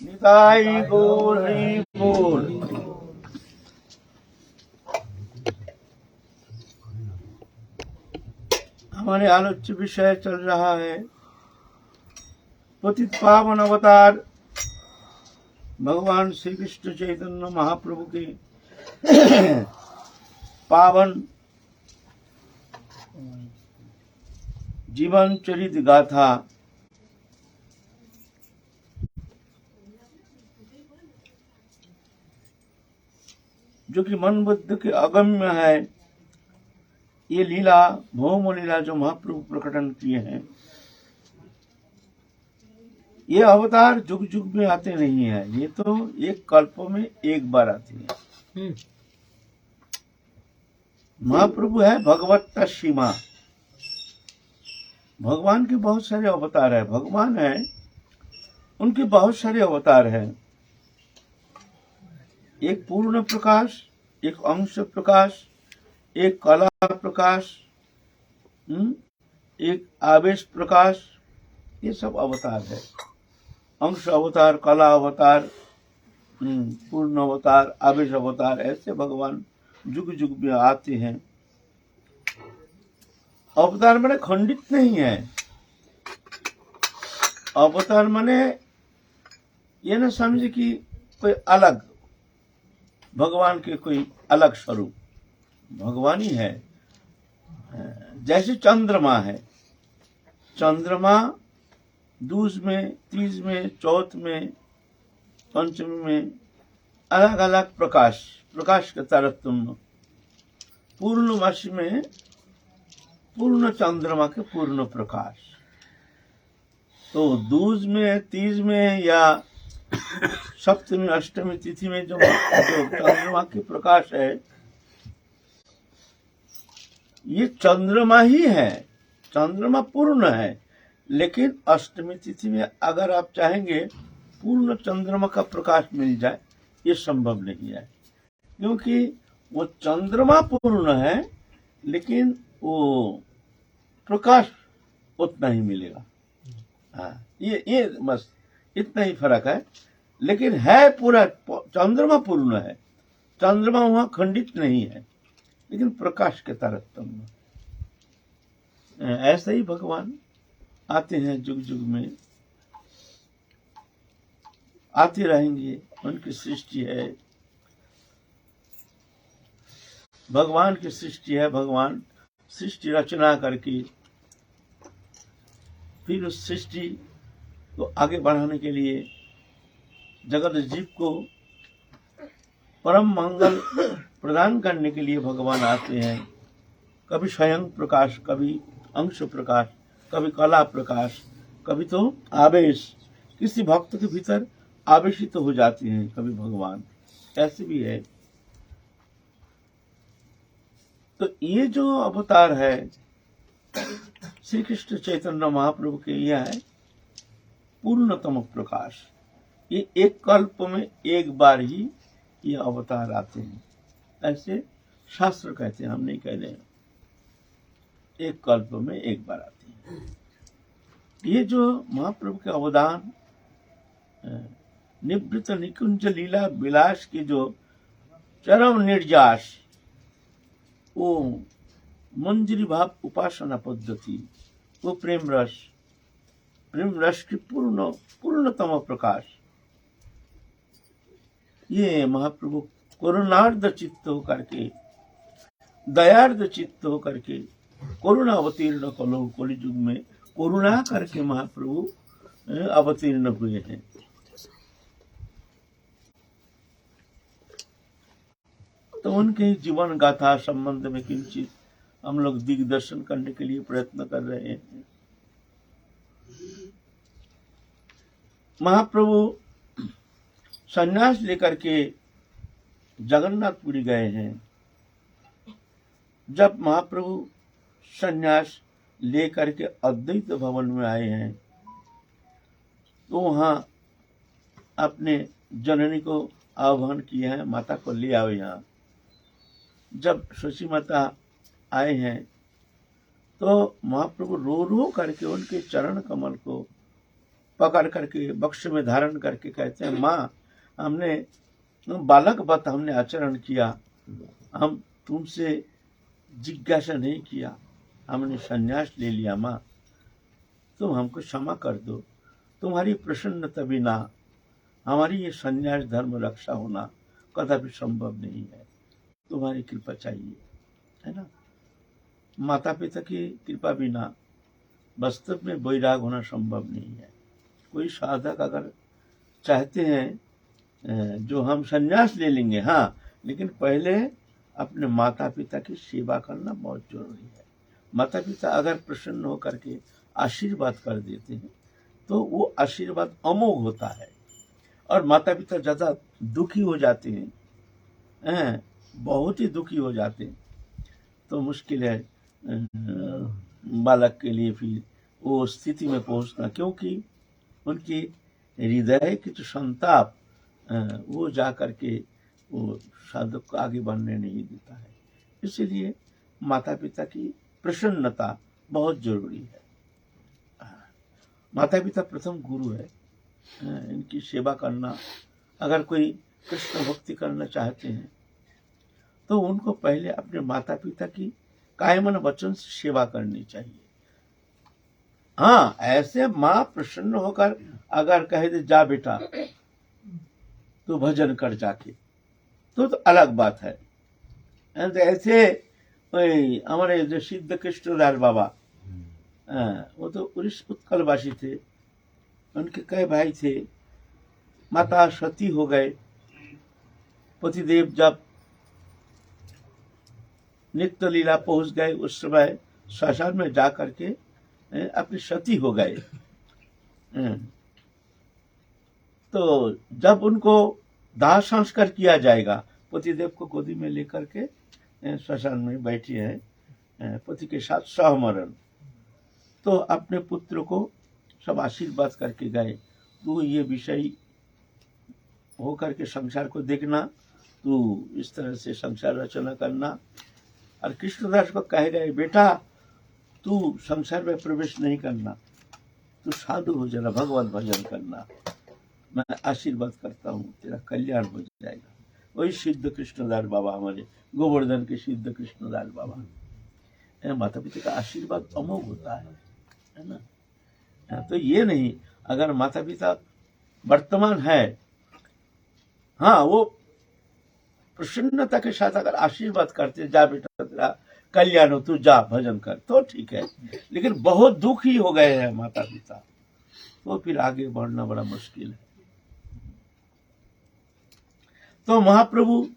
निताई गौर हरि बोल। हमारे आलोच्य विषय चल रहा है पतित पावन अवतार भगवान श्री कृष्ण चैतन्य महाप्रभु के पावन जीवन चरित गाथा। जो कि मन बुद्ध के अगम्य है। ये लीला भौम लीला जो महाप्रभु प्रकटन किए हैं, ये अवतार जुग जुग में आते नहीं है, ये तो एक कल्प में एक बार आती है। महाप्रभु है भगवत सीमा। भगवान के बहुत सारे अवतार है, भगवान है उनके बहुत सारे अवतार हैं। एक पूर्ण प्रकाश, एक अंश प्रकाश, एक कला प्रकाश, एक आवेश प्रकाश, ये सब अवतार है। अंश अवतार, कला अवतार, पूर्ण अवतार, आवेश अवतार, ऐसे भगवान जुग जुग में आते हैं। अवतार माने खंडित नहीं है। अवतार माने ये न समझे कि कोई अलग भगवान के कोई अलग स्वरूप, भगवान ही है। जैसे चंद्रमा है, चंद्रमा दूज में, तीज में, चौथ में, पंचमी में अलग अलग प्रकाश, प्रकाश के तारतम्य। पूर्णमासी में पूर्ण चंद्रमा के पूर्ण प्रकाश। तो दूज में, तीज में या सप्तमी अष्टमी तिथि में जो चंद्रमा के प्रकाश है, ये चंद्रमा ही है, चंद्रमा पूर्ण है। लेकिन अष्टमी तिथि में अगर आप चाहेंगे पूर्ण चंद्रमा का प्रकाश मिल जाए, ये संभव नहीं है, क्योंकि वो चंद्रमा पूर्ण है लेकिन वो प्रकाश उतना ही मिलेगा। हाँ, ये बस इतना ही फर्क है। लेकिन है पूरा, चंद्रमा पूर्ण है, चंद्रमा वहां खंडित नहीं है, लेकिन प्रकाश के तारतम्य। ऐसे ही भगवान आते हैं, जुग जुग में आते रहेंगे। उनकी सृष्टि है, भगवान की सृष्टि है। भगवान सृष्टि रचना करके फिर उस सृष्टि को आगे बढ़ाने के लिए जगत जीव को परम मंगल प्रदान करने के लिए भगवान आते हैं। कभी स्वयं प्रकाश, कभी अंश प्रकाश, कभी कला प्रकाश, कभी तो आवेश, किसी भक्त के भीतर आवेशित तो हो जाते हैं कभी भगवान, ऐसे भी है। तो ये जो अवतार है श्री कृष्ण चैतन्य महाप्रभु के, यह है पूर्णतम प्रकाश। ये एक कल्प में एक बार ही ये अवतार आते हैं, ऐसे शास्त्र कहते हैं, हम नहीं कह रहे हैं। एक कल्प में एक बार आते हैं। ये जो महाप्रभु के अवदान, निवृत्त निकुंज लीला विलास की जो चरम निर्यास, वो मंजरी भाव उपासना पद्धति, वो प्रेम रस की पूर्णतम प्रकाश, ये महाप्रभु करुणार्ध चित्त होकर के, दयार्ध चित्त होकर के, करुणा अवतीर्ण कलो, कलियुग में करुणा करके महाप्रभु अवतीर्ण हुए हैं। तो उनके जीवन गाथा संबंध में किंचित हम लोग दिग्दर्शन करने के लिए प्रयत्न कर रहे हैं। महाप्रभु संन्यास लेकर के जगन्नाथपुरी गए हैं। जब महाप्रभु संन्यास लेकर के अद्वैत भवन में आए हैं, तो वहां अपने जननी को आह्वान किया है, माता को ले आओ यहाँ। जब शशि माता आए हैं तो महाप्रभु रो रो करके उनके चरण कमल को पकड़ करके बक्स में धारण करके कहते हैं, माँ हमने बालक वत हमने आचरण किया, हम तुमसे जिज्ञासा नहीं किया, हमने संन्यास ले लिया, माँ तुम हमको क्षमा कर दो, तुम्हारी प्रसन्नता बिना हमारी ये संन्यास धर्म रक्षा होना कदापि संभव नहीं है, तुम्हारी कृपा चाहिए, है ना। माता पिता की कृपा बिना वास्तव में वैराग होना संभव नहीं है। कोई साधक अगर चाहते हैं जो हम संन्यास ले लेंगे, हाँ, लेकिन पहले अपने माता पिता की सेवा करना बहुत जरूरी है। माता पिता अगर प्रसन्न होकर के आशीर्वाद कर देते हैं तो वो आशीर्वाद अमोघ होता है, और माता पिता ज्यादा दुखी हो जाते हैं, बहुत ही दुखी हो जाते हैं, तो मुश्किल है बालक के लिए फिर वो स्थिति में पहुंचना, क्योंकि उनकी हृदय की जो संताप वो जा करके वो साधक को आगे बढ़ने नहीं देता है। इसलिए माता पिता की प्रसन्नता बहुत जरूरी है। माता पिता प्रथम गुरु है, इनकी सेवा करना, अगर कोई कृष्ण भक्ति करना चाहते हैं तो उनको पहले अपने माता पिता की कायमन वचन से सेवा करनी चाहिए। हाँ, ऐसे माँ प्रसन्न होकर अगर कहे दे जा बेटा तो भजन कर जाके, तो अलग बात है। ऐसे हमारे जो सिद्ध कृष्णदास बाबा, वो तो उड़ीसा उत्कलवासी थे, उनके कई भाई थे, माता सती हो गए, पतिदेव जब नित्य लीला पहुंच गए उस समय श्मशान में जा करके अपनी सती हो गए। तो जब उनको दाह संस्कार किया जाएगा, पतिदेव को गोदी में लेकर के श्मशान में बैठे हैं पति के साथ सहमरण, तो अपने पुत्र को सब आशीर्वाद करके गए, तू ये विषय होकर के संसार को देखना, तू इस तरह से संसार रचना करना। और कृष्णदास को कह गए बेटा तू संसार में प्रवेश नहीं करना, तू साधु हो जाना, भगवत भजन करना, मैं आशीर्वाद करता हूँ, तेरा कल्याण हो जाएगा। वही सिद्ध कृष्णदास बाबा, हमारे गोवर्धन के सिद्ध कृष्णदास बाबा। माता पिता का आशीर्वाद अमोघ होता है ना। तो ये नहीं, अगर माता पिता वर्तमान है, हाँ, वो प्रसन्नता के साथ अगर आशीर्वाद करते, जा बेटा तेरा कल्याण हो, तू जा भजन कर, तो ठीक है। लेकिन बहुत दुखी हो गए हैं माता पिता, तो फिर आगे बढ़ना बड़ा मुश्किल है। तो महाप्रभु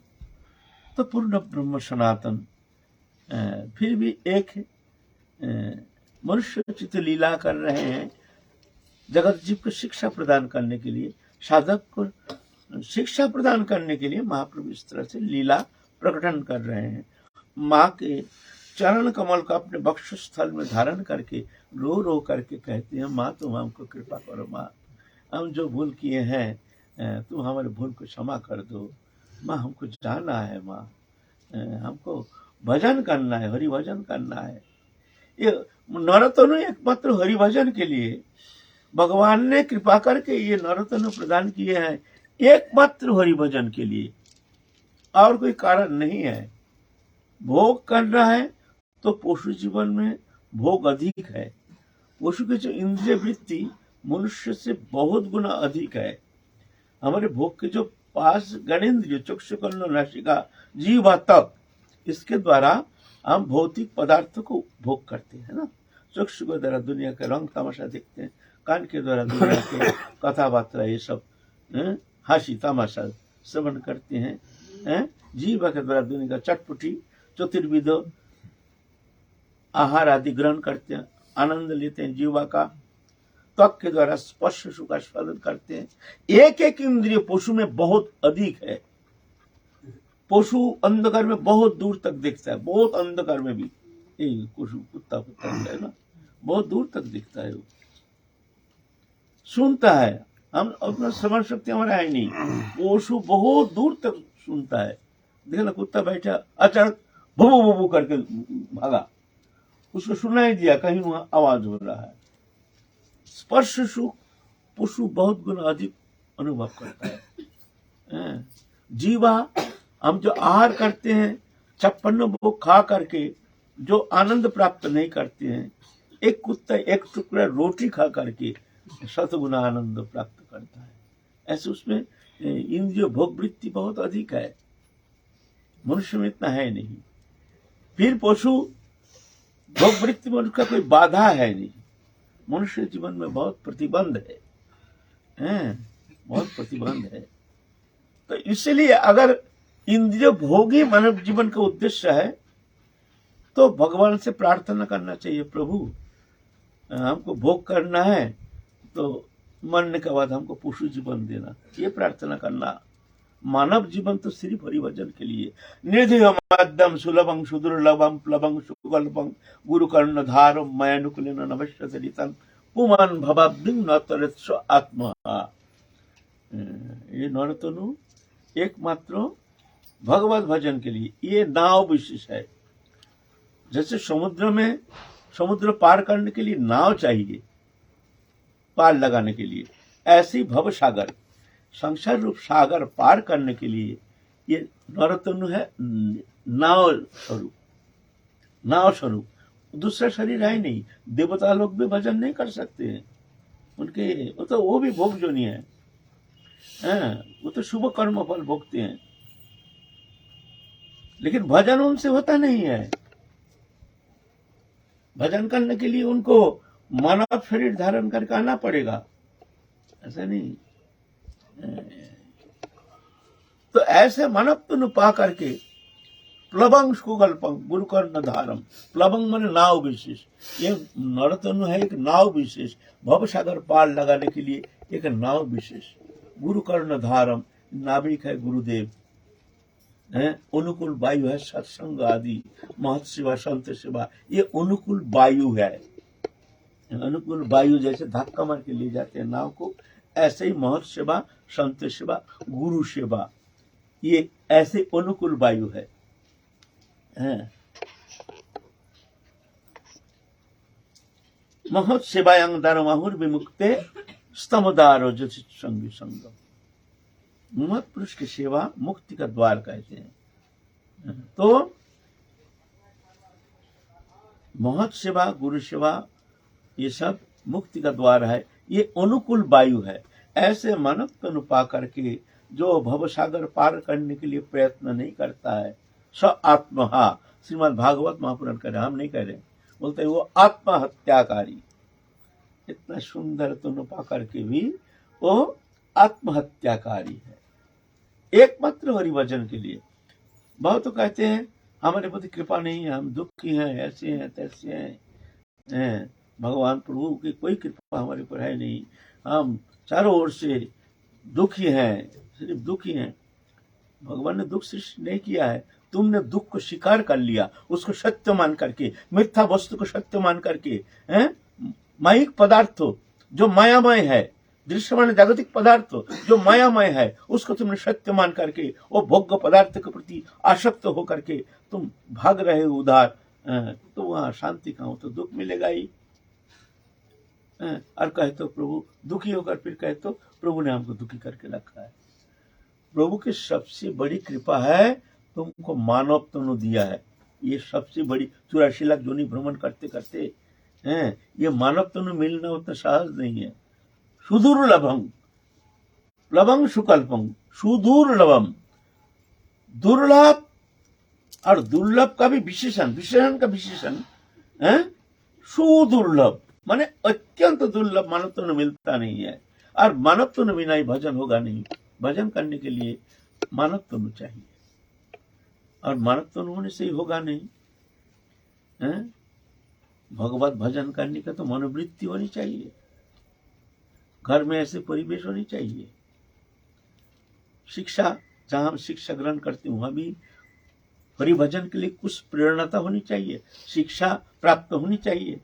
तो पूर्ण ब्रह्म सनातन, फिर भी एक मनुष्य चित्त लीला कर रहे हैं, जगत जीव को शिक्षा प्रदान करने के लिए, साधक को शिक्षा प्रदान करने के लिए महाप्रभु इस तरह से लीला प्रकटन कर रहे हैं। माँ के चरण कमल को अपने वक्षस्थल में धारण करके रो रो करके कहते हैं, माँ तुम हमको कृपा करो, माँ हम जो भूल किए हैं तुम हमारे भूल को क्षमा कर दो, माँ हमको जाना है, माँ हमको भजन करना है, हरि भजन करना है। ये नवरत्न एकमात्र हरि भजन के लिए भगवान ने कृपा करके ये नवरत्न प्रदान किए हैं, एकमात्र हरि भजन के लिए, और कोई कारण नहीं है। भोग करना है तो पशु जीवन में भोग अधिक है, पशु की जो इंद्रिय वृत्ति मनुष्य से बहुत गुना अधिक है। हमारे भोग के जो 5 ज्ञानेंद्रिय चक्षु कर्ण नासिका जीवा तक, इसके द्वारा हम भौतिक पदार्थों को भोग करते हैं ना। चक्षु के द्वारा दुनिया का रंग तमाशा देखते हैं, कान के द्वारा दुनिया के कथा बार्ता ये सब हासी तमाशा श्रवण करते हैं, जीवा के द्वारा दुनिया का चटपुटी चतुर्विध आहार आदि ग्रहण करते हैं, आनंद लेते हैं जीवा का। त्वक के द्वारा स्पर्श सुख आस्वादन करते हैं। एक एक इंद्रिय पशु में बहुत अधिक है। पशु अंधकार में बहुत दूर तक दिखता है, बहुत अंधकार में भी पशु कुत्ता है ना, बहुत दूर तक दिखता है। वो सुनता है, हम अपना श्रवण शक्ति हमारा है नहीं, पशु बहुत दूर तक सुनता है। देखना कुत्ता बैठा, अचानक भू भू करके भागा, उसको सुनाई दिया कहीं वहां आवाज हो रहा है। स्पर्श सुख पशु बहुत गुना अधिक अनुभव करता है। जीवा हम जो आहार करते हैं 56 भोग खा करके जो आनंद प्राप्त नहीं करते हैं, एक कुत्ता एक टुकड़ा रोटी खा करके 7 गुना आनंद प्राप्त करता है। ऐसे उसमें इंद्रिय भोग वृत्ति बहुत अधिक है, मनुष्य में इतना है नहीं। फिर पशु भोग वृत्ति में उसका कोई बाधा है नहीं। मनुष्य जीवन में बहुत प्रतिबंध है, बहुत प्रतिबंध है। तो इसलिए अगर इंद्रिय भोगी मानव जीवन का उद्देश्य है तो भगवान से प्रार्थना करना चाहिए, प्रभु हमको भोग करना है तो मरने के बाद हमको पशु जीवन देना, ये प्रार्थना करना। मानव जीवन तो सिर्फ हरिभजन के लिए। निधि मध्यम सुलभं सुदुर्लभं प्लवं सुगल्पं गुरु कर्ण धारम मयानुकुलेन नभश्यते रितं पुमान भवाब्धिं न तरेत्स्व आत्मा। ये नरतनु एकमात्र भगवत भजन के लिए ये नाव विशेष है। जैसे समुद्र में समुद्र पार करने के लिए नाव चाहिए पार लगाने के लिए, ऐसे ही भव सागर संसार रूप सागर पार करने के लिए ये नरतनु है नाव स्वरूप। नाव स्वरूप दूसरा शरीर है नहीं। देवता लोग भी भजन नहीं कर सकते हैं, उनके वो भी भोग जोनी है, वो तो शुभ कर्म फल भोगते हैं, लेकिन भजन उनसे होता नहीं है। भजन करने के लिए उनको मानव शरीर धारण करके आना पड़ेगा, ऐसा नहीं। तो ऐसे मानव तनु पा करके प्लवंग सुगल्पं गुरु कर्ण धारम, प्लवंग माने नाव विशेष, ये नरतनु है एक नाव विशेष। भव सागर पार लगाने के लिए एक नाव विशेष। गुरु कर्ण धारम नाविक है गुरुदेव, अनुकूल वायु है सत्संग आदि महत सेवा संत सेवा, ये अनुकूल वायु है। अनुकूल वायु जैसे धक्का मार के ले जाते हैं नाव को, ऐसे ही महत सेवा संत सेवा गुरु सेवा, ये ऐसे अनुकूल वायु है। महत सेवायं दारमाहुर विमुक्ते स्तमदारो जसित संगी संगम। महत पुरुष की सेवा मुक्ति का द्वार कहते हैं। तो महत सेवा गुरु सेवा ये सब मुक्ति का द्वार है, ये अनुकूल वायु है। ऐसे मानव तनु पा करके जो भव सागर पार करने के लिए प्रयत्न नहीं करता है, स आत्महा, श्रीमद् भागवत महापुराण कह रहे, हम नहीं कह रहे, बोलते हैं वो आत्महत्याकारी। इतना सुंदर तनु पा करके भी वो आत्महत्याकारी है, एकमात्र हरिभजन के लिए। बहुत तो कहते हैं हमारे प्रति कृपा नहीं है, हम दुखी हैं, ऐसे हैं तैसे हैं, भगवान प्रभु की कोई कृपा हमारे ऊपर है नहीं, हम चारों ओर से दुखी हैं, सिर्फ दुखी हैं। भगवान ने दुख सृष्टि नहीं किया है, तुमने दुख को स्वीकार कर लिया, उसको सत्य मान करके, मिथ्या वस्तु को सत्य मान करके, माइक पदार्थ जो मायामय है, दृश्यमान जागतिक पदार्थ जो मायामय है, उसको तुमने सत्य मान करके वो भोग्य पदार्थ के प्रति आसक्त होकर के तुम भाग रहे हो उधार, तो वहां शांति कहाँ हो, तो दुख मिलेगा ही। और कहे तो प्रभु दुखी होकर फिर कहे तो प्रभु ने हमको दुखी करके रखा है। प्रभु की सबसे बड़ी कृपा है तुमको मानव तनु दिया है। ये सबसे बड़ी 84 लाख जोनी भ्रमण करते करते ये मानव तनु मिलना उतना सहज नहीं है। सुदुर्लभम प्लवंग सुकल्पं, सुदुर्लभम, दुर्लभ और दुर्लभ का भी विशेषण, विशेषण का विशेषण, सुदुर्लभ माने अत्यंत दुर्लभ, मानव तनु मिलता नहीं है। और मानव तनु बिना ही भजन होगा नहीं। भजन करने के लिए मानव तनु चाहिए, और मानव तनु होने से ही होगा नहीं। भगवत भजन करने का तो मनोवृत्ति होनी चाहिए, घर में ऐसे परिवेश होनी चाहिए। शिक्षा जहां हम शिक्षा ग्रहण करते हैं वहां भी हरिभजन के लिए कुछ प्रेरणा होनी चाहिए, शिक्षा प्राप्त होनी चाहिए,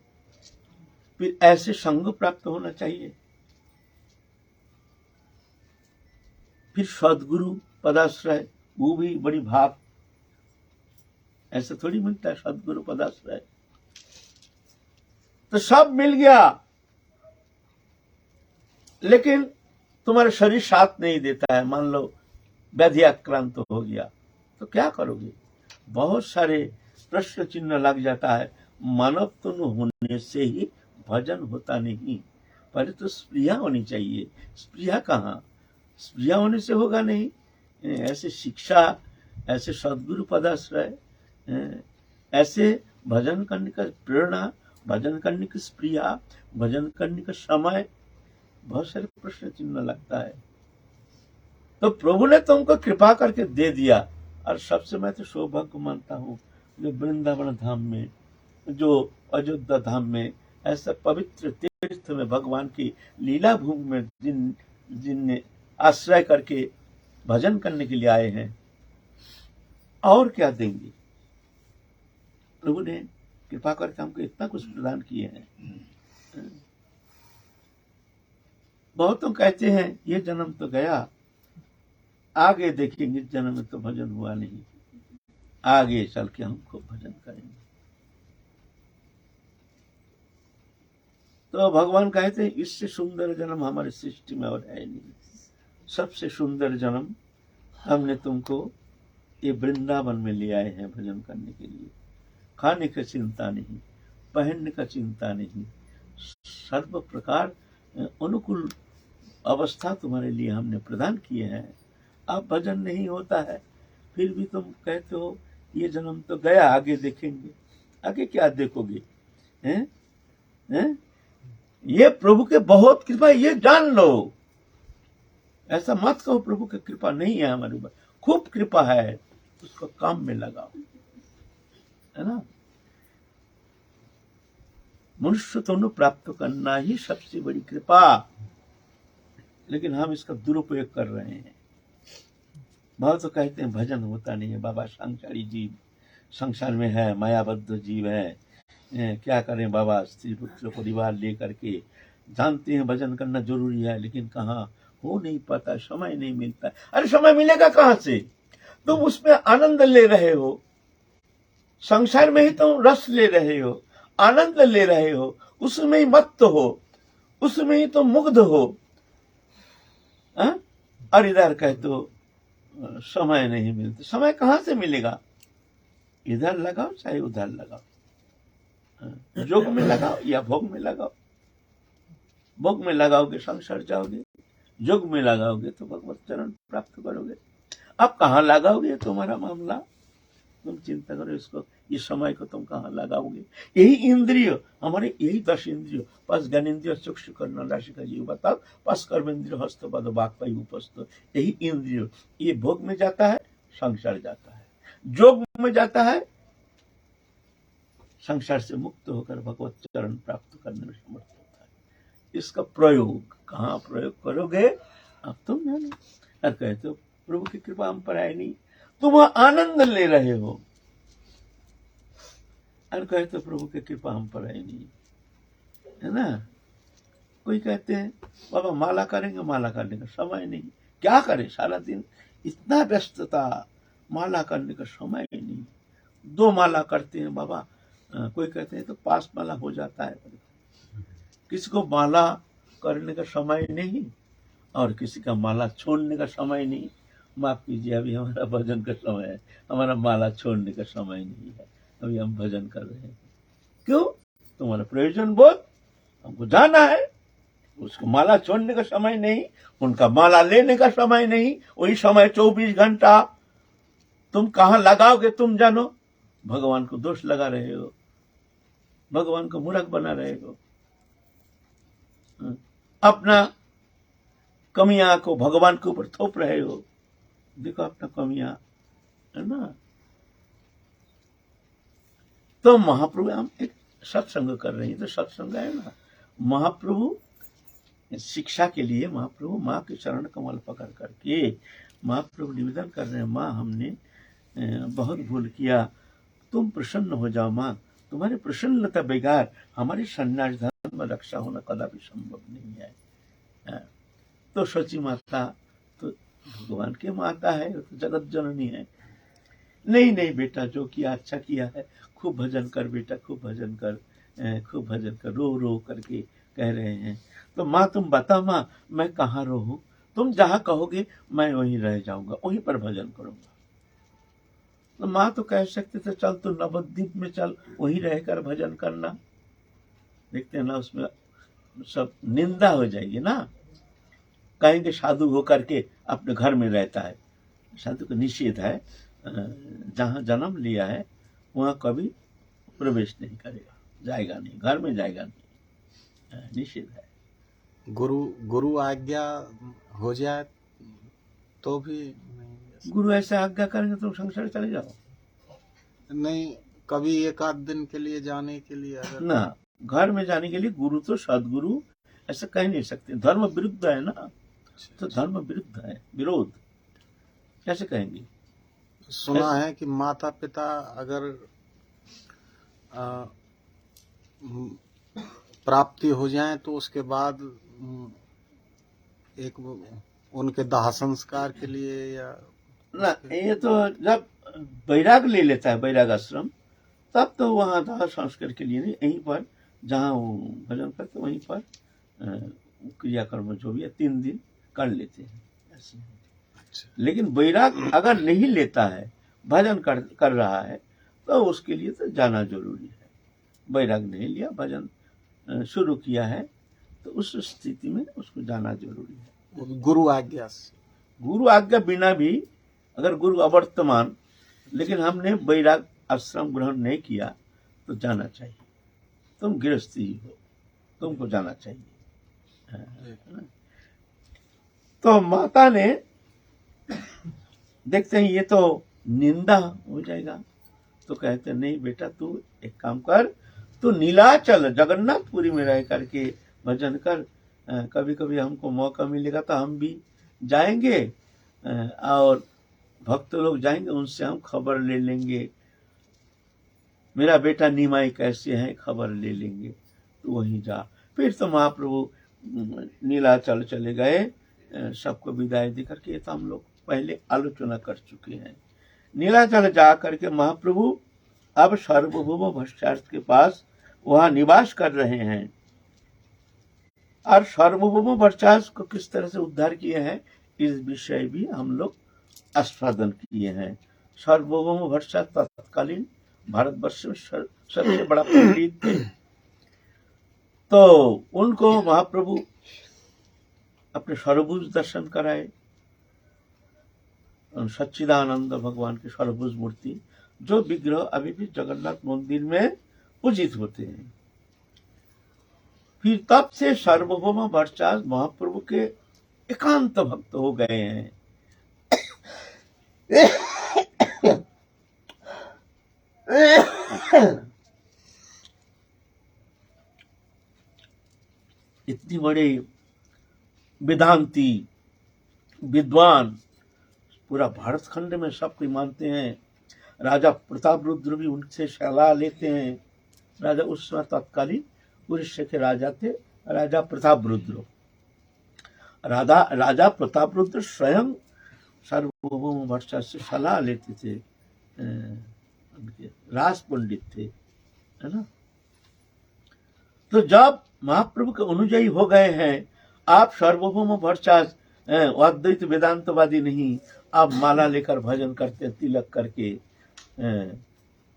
फिर ऐसे संग प्राप्त होना चाहिए, फिर सदगुरु पदाश्रय, वो भी बड़ी भाग। ऐसे थोड़ी मिलता है सदगुरु पदाश्रय। तो सब मिल गया, लेकिन तुम्हारा शरीर साथ नहीं देता है, मान लो व्याधि आक्रांत हो गया तो क्या करोगे? बहुत सारे प्रश्न चिन्ह लग जाता है। मानव तो होने से ही भजन होता नहीं, पहले तो स्प्रिया होनी चाहिए। स्प्रिया कहाँ? स्प्रिया होने से होगा नहीं। ऐसे शिक्षा, ऐसे सदगुरु पदाश्रय, ऐसे भजन करने का प्रेरणा, भजन करने की स्प्रिया, भजन करने का समय, बहुत सारे प्रश्न चिन्ह लगता है। तो प्रभु ने तुमको कृपा करके दे दिया। और सबसे मैं तो सौभाग्य मानता हूँ जो वृंदावन धाम में, जो अयोध्या धाम में, ऐसा पवित्र तीर्थ में, भगवान की लीला भूमि में जिनने आश्रय करके भजन करने के लिए आए हैं, और क्या देंगे? प्रभु ने कृपा करके हमको इतना कुछ प्रदान किए हैं। बहुत तो कहते हैं ये जन्म तो गया, आगे देखेंगे, इस जन्म में तो भजन हुआ नहीं, आगे चल के हम खूब भजन करेंगे। तो भगवान कहते हैं इससे सुंदर जन्म हमारी सृष्टि में और है नहीं। सबसे सुंदर जन्म हमने तुमको ये वृंदावन में ले आए हैं भजन करने के लिए। खाने का चिंता नहीं, पहनने का चिंता नहीं, सर्व प्रकार अनुकूल अवस्था तुम्हारे लिए हमने प्रदान किए हैं। अब भजन नहीं होता है, फिर भी तुम कहते हो ये जन्म तो गया, आगे देखेंगे। आगे क्या देखोगे? हैं? हैं? ये प्रभु के बहुत कृपा, ये जान लो। ऐसा मत कहो प्रभु की कृपा नहीं है हमारे ऊपर, खूब कृपा है, उसको काम में लगाओ, है ना। मनुष्य तो प्राप्त करना ही सबसे बड़ी कृपा, लेकिन हम इसका दुरुपयोग कर रहे हैं। बहुत तो कहते हैं भजन होता नहीं है, बाबा संसारी जीव संसार में है, मायाबद्ध जीव है, क्या करें बाबा, स्त्री पुत्र परिवार लेकर के। जानते हैं भजन करना जरूरी है, लेकिन कहाँ हो नहीं पाता, समय नहीं मिलता। अरे समय मिलेगा कहाँ से? तुम उसमें आनंद ले रहे हो, संसार में ही तुम रस ले रहे हो, आनंद ले रहे हो, उसमें ही मत्त हो, उसमें ही तुम मुग्ध हो। और इधर कहते हो समय नहीं मिलता। समय कहाँ से मिलेगा? इधर लगाओ चाहे उधर लगाओ, योग में लगाओ या भोग में लगाओ। भोग में लगाओगे संसार जाओगे, योग में लगाओगे तो भगवत चरण प्राप्त करोगे। अब कहाँ लगाओगे तुम्हारा मामला, तुम चिंता करो इसको, इस समय को तुम कहाँ लगाओगे? यही इंद्रिय हमारे, यही 10 इंद्रिय, पांच ज्ञानेन्द्रिय, चक्षु कर्ण नासिका जीवा तक, पांच कर्मेंद्रिय, हस्त पद वाक् पायु उपस्थ, यही इंद्रिय, ये भोग में जाता है, संसार जाता है, योग में जाता है, संसार से मुक्त होकर भगवत चरण प्राप्त करने में समर्थ होता है। इसका प्रयोग कहाँ प्रयोग करोगे अब तुम जानो। और कहते हो प्रभु की कृपा हम पर है नहीं, तुम आनंद ले रहे हो, और कहते हो प्रभु की कृपा हम पर है नहीं, है ना। कोई कहते हैं बाबा माला करेंगे, माला करने का समय नहीं, क्या करें, सारा दिन इतना व्यस्तता, माला करने का समय नहीं। 2 माला करते हैं बाबा, कोई कहते हैं तो 5 माला हो जाता है। किसी को माला करने का समय नहीं और किसी का माला छोड़ने का समय नहीं। माफ कीजिए, अभी हमारा भजन का समय है, हमारा माला छोड़ने का समय नहीं है, अभी हम भजन कर रहे हैं। क्यों? तुम्हारा प्रयोजन बोध, हमको जाना है, उसको माला छोड़ने का समय नहीं, उनका माला लेने का समय नहीं। वही समय 24 घंटा तुम कहाँ लगाओगे तुम जानो। भगवान को दोष लगा रहे हो, भगवान को मूर्ख बना रहे हो, अपना कमियां को भगवान के ऊपर थोप रहे हो। देखो अपना कमियां, है ना। तो महाप्रभु, हम एक सत्संग कर रहे हैं, तो सत्संग है ना, महाप्रभु शिक्षा के लिए महाप्रभु माँ के चरण कमल पकड़ करके महाप्रभु निवेदन कर रहे हैं, माँ हमने बहुत भूल किया, तुम प्रसन्न हो जाओ माँ, तुम्हारी प्रसन्नता बेगार हमारी सन्यास धर्म में रक्षा होना कदापि संभव नहीं है। तो सची माता तो भगवान की माता है, तो जगत जननी है। नहीं नहीं बेटा, जो किया अच्छा किया है, खूब भजन कर बेटा, खूब भजन कर, खूब भजन कर, रो रो करके कह रहे हैं। तो माँ तुम बता माँ मैं कहाँ रहूं, तुम जहां कहोगे मैं वहीं रह जाऊंगा, वहीं पर भजन करूंगा। तो माँ तो कह सकते थे चल तू नवद्वीप में चल, वहीं रहकर भजन करना। देखते हैं ना उसमें सब निंदा हो जाएगी ना, कहेंगे साधु होकर के अपने घर में रहता है। साधु का निषेध है, जहाँ जन्म लिया है वहाँ कभी प्रवेश नहीं करेगा, जाएगा नहीं, घर में जाएगा नहीं, निषेध है। गुरु आज्ञा हो जाए तो भी नहीं, गुरु ऐसा आज्ञा करेंगे तो संसार चले जाओ। नहीं, कभी एक आध दिन के लिए जाने के लिए अगर ना, घर में जाने के लिए गुरु तो सदगुरु ऐसा कह नहीं सकते, धर्म विरुद्ध है ना, तो धर्म विरुद्ध है, विरोध कैसे कहेंगे। सुना है कि माता पिता अगर प्राप्ति हो जाए तो उसके बाद एक उनके दाह संस्कार के लिए या ना, ये तो जब वैराग ले लेता है, वैराग आश्रम, तब तो वहाँ दाह संस्कार के लिए नहीं, यहीं पर जहाँ वो भजन करते वहीं पर क्रियाकर्म जो भी है 3 दिन कर लेते हैं ऐसे। लेकिन वैराग अगर नहीं लेता है, भजन कर रहा है, तो उसके लिए तो जाना जरूरी है। वैराग नहीं लिया, भजन शुरू किया है, तो उस स्थिति में उसको जाना जरूरी है। गुरु आज्ञा से, गुरु आज्ञा बिना भी, अगर गुरु अवर्तमान, लेकिन हमने वैराग आश्रम ग्रहण नहीं किया तो जाना चाहिए। तुम गृहस्थी हो, तुमको जाना चाहिए। तो माता ने, देखते हैं ये तो निंदा हो जाएगा, तो कहते नहीं बेटा तू एक काम कर, तू नीलाचल जगन्नाथपुरी में रह करके भजन कर, कभी कभी हमको मौका मिलेगा तो हम भी जाएंगे, और भक्त लोग जाएंगे, उनसे हम खबर ले लेंगे, मेरा बेटा निमाई कैसे है खबर ले लेंगे, तो वहीं जा। फिर तो महाप्रभु नीलाचल चले गए, सबको विदाई दे करके। ये तो हम लोग पहले आलोचना कर चुके हैं। नीलाचल जा करके महाप्रभु अब सार्वभौम भट्टाचार्य के पास वहां निवास कर रहे हैं, और सार्वभौम भट्टाचार्य को किस तरह से उद्धार किए हैं इस विषय भी हम लोग आस्वादन किए हैं। सार्वभौम भट्टाचार्य तत्कालीन भारतवर्ष में सबसे बड़ा पंडित थे, तो उनको महाप्रभु अपने सर्वभुज दर्शन कराए, सच्चिदानंद भगवान की सर्वभुज मूर्ति, जो विग्रह अभी भी जगन्नाथ मंदिर में पूजित होते हैं। फिर तब से सार्वभौम भट्टाचार्य महाप्रभु के एकांत भक्त हो गए हैं। इतनी बड़े वेदांती विद्वान, पूरा भारत खंड में सब कोई मानते हैं। राजा प्रताप रुद्र भी उनसे सलाह लेते हैं। राजा उस समय तत्कालीन उड़ीसा के राजा थे, राजा प्रताप रुद्र। राजा प्रताप रुद्र स्वयं सार्वभौम भट्टाचार्य से सलाह लेते थे, रास पंडित थे, है ना। तो जब महाप्रभु के अनुयायी हो गए हैं, आप सार्वभौम भट्टाचार्य अद्वैत वेदांतवादी नहीं, आप माला लेकर भजन करते हैं तिलक करके,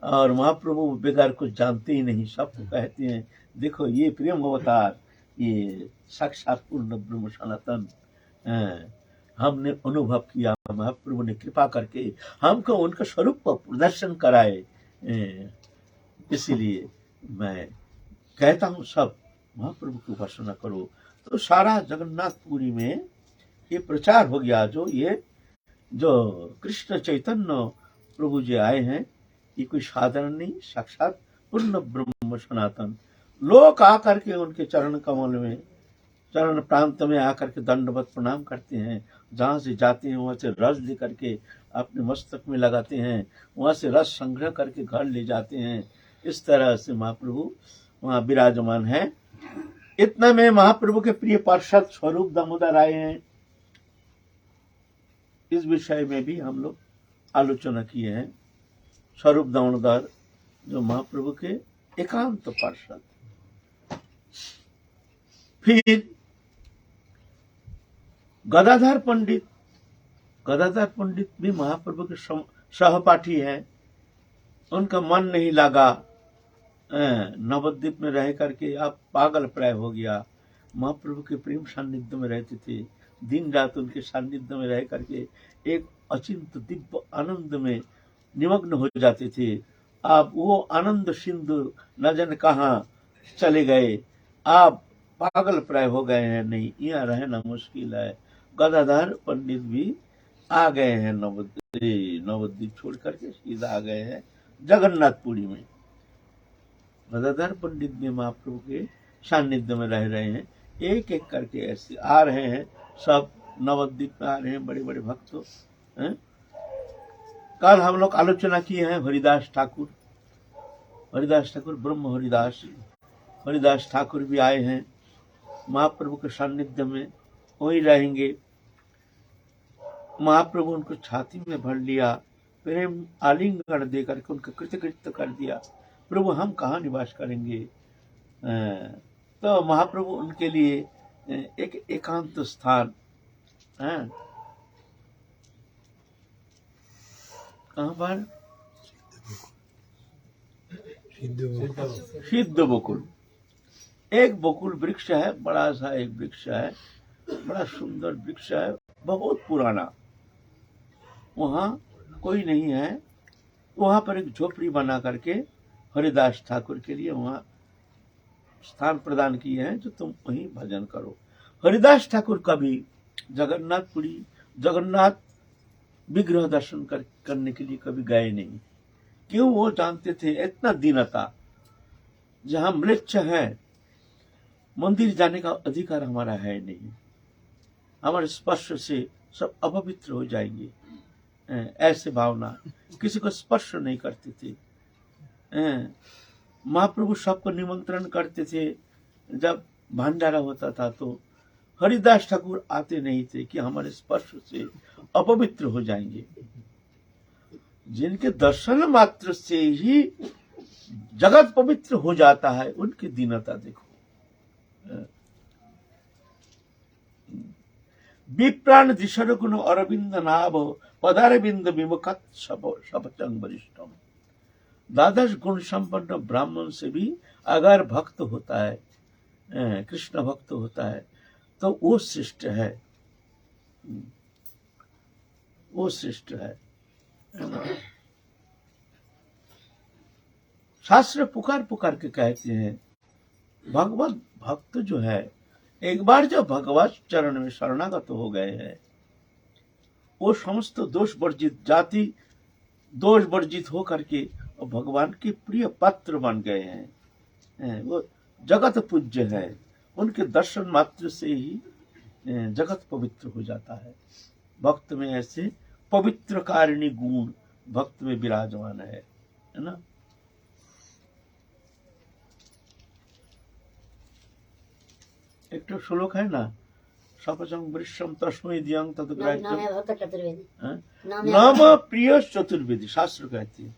और महाप्रभु बेगार कुछ जानते ही नहीं, सबको कहते हैं देखो ये प्रेम अवतार, ये साक्षात पूर्ण ब्रह्म सनातन, हमने अनुभव किया, महाप्रभु ने कृपा करके हमको उनका स्वरूप का प्रदर्शन कराए, इसीलिए मैं कहता हूँ सब महाप्रभु की उपासना करो। तो सारा जगन्नाथपुरी में ये प्रचार हो गया, जो कृष्ण चैतन्य प्रभु जी आए हैं, ये कोई साधारण नहीं, साक्षात पूर्ण ब्रह्म सनातन। लोग आकर के उनके चरण कमल में, चरण प्रांत में आकर के दंडवत प्रणाम करते हैं, जहां से जाते हैं वहां से रस लेकर के अपने मस्तक में लगाते हैं, वहां से रस संग्रह करके घर ले जाते हैं। इस तरह से महाप्रभु वहां विराजमान है। इतना में महाप्रभु के प्रिय पार्षद स्वरूप दामोदर आए हैं। इस विषय में भी हम लोग आलोचना किए हैं। स्वरूप दामोदर जो महाप्रभु के एकांत पार्षद, फिर गदाधर पंडित भी महाप्रभु के सहपाठी हैं। उनका मन नहीं लगा, नवद्वीप में रह करके आप पागल प्राय हो गया। महाप्रभु के प्रेम सान्निध्य में रहते थे, दिन रात उनके सान्निध्य में रह करके एक अचिंत दिव्य आनंद में निमग्न हो जाते थे। आप वो आनंद सिंधु न जाने कहाँ चले गए, आप पागल प्राय हो गए हैं, नहीं यहाँ रहना मुश्किल है। गदाधर पंडित भी आ गए हैं नवद्वीप छोड़ करके सीधा आ गए हैं जगन्नाथपुरी में। गदाधर पंडित भी महाप्रभु के सान्निध्य में रह रहे हैं, एक एक करके ऐसे आ रहे हैं, सब नवद्वीप में आ रहे हैं बड़े बड़े भक्त हैं। कल हम लोग आलोचना किए हैं हरिदास ठाकुर ब्रह्म हरिदास ठाकुर भी आए हैं महाप्रभु के सान्निध्य में, वही रहेंगे। महाप्रभु उनको छाती में भर लिया, प्रेम आलिंगन दे करके उनको कृतकृत्य कर दिया, प्रभु हम कहाँ निवास करेंगे। तो महाप्रभु उनके लिए एक एकांत स्थान है, कहाँ पर सिद्ध बकुल, एक बकुल वृक्ष है, बड़ा सा एक वृक्ष है, बड़ा सुंदर वृक्ष है, बहुत पुराना। वहाँ कोई नहीं है, वहाँ पर एक झोपड़ी बना करके हरिदास ठाकुर के लिए वहाँ स्थान प्रदान किए हैं, जो तुम वहीं भजन करो। हरिदास ठाकुर कभी जगन्नाथ विग्रह दर्शन करने के लिए कभी गए नहीं। क्यों? वो जानते थे इतना दीनता, जहाँ म्लेच्छ है मंदिर जाने का अधिकार हमारा है नहीं, हमारे स्पर्श से सब अपवित्र हो जाएंगे, ऐसे भावना, किसी को स्पर्श नहीं करते थे। महाप्रभु सबको निमंत्रण करते थे, जब भंडारा होता था तो हरिदास ठाकुर आते नहीं थे कि हमारे स्पर्श से अपवित्र हो जाएंगे। जिनके दर्शन मात्र से ही जगत पवित्र हो जाता है, उनकी दीनता देखो। विप्राण दिशर गुण अरविंद नाभ पदारविंद विमुखत शपचंग वरिष्ठम। द्वादश गुण संपन्न ब्राह्मण से भी अगर भक्त होता है, कृष्ण भक्त होता है, तो वो श्रेष्ठ है, वो श्रेष्ठ है। शास्त्र पुकार पुकार के कहते हैं, भगवत भक्त जो है, एक बार जब भगवत चरण में शरणागत हो गए हैं, वो समस्त दोष वर्जित हो करके भगवान के प्रिय पात्र बन गए हैं। वो जगत पूज्य है, उनके दर्शन मात्र से ही जगत पवित्र हो जाता है। भक्त में ऐसे पवित्र कारिणी गुण भक्त में विराजमान है ना। एक तो श्लोक है ना, सपचंग वृक्षम तस्मै दियं तद्ग्राह्यं नाम प्रिय चतुर्वेदी। शास्त्र कहते हैं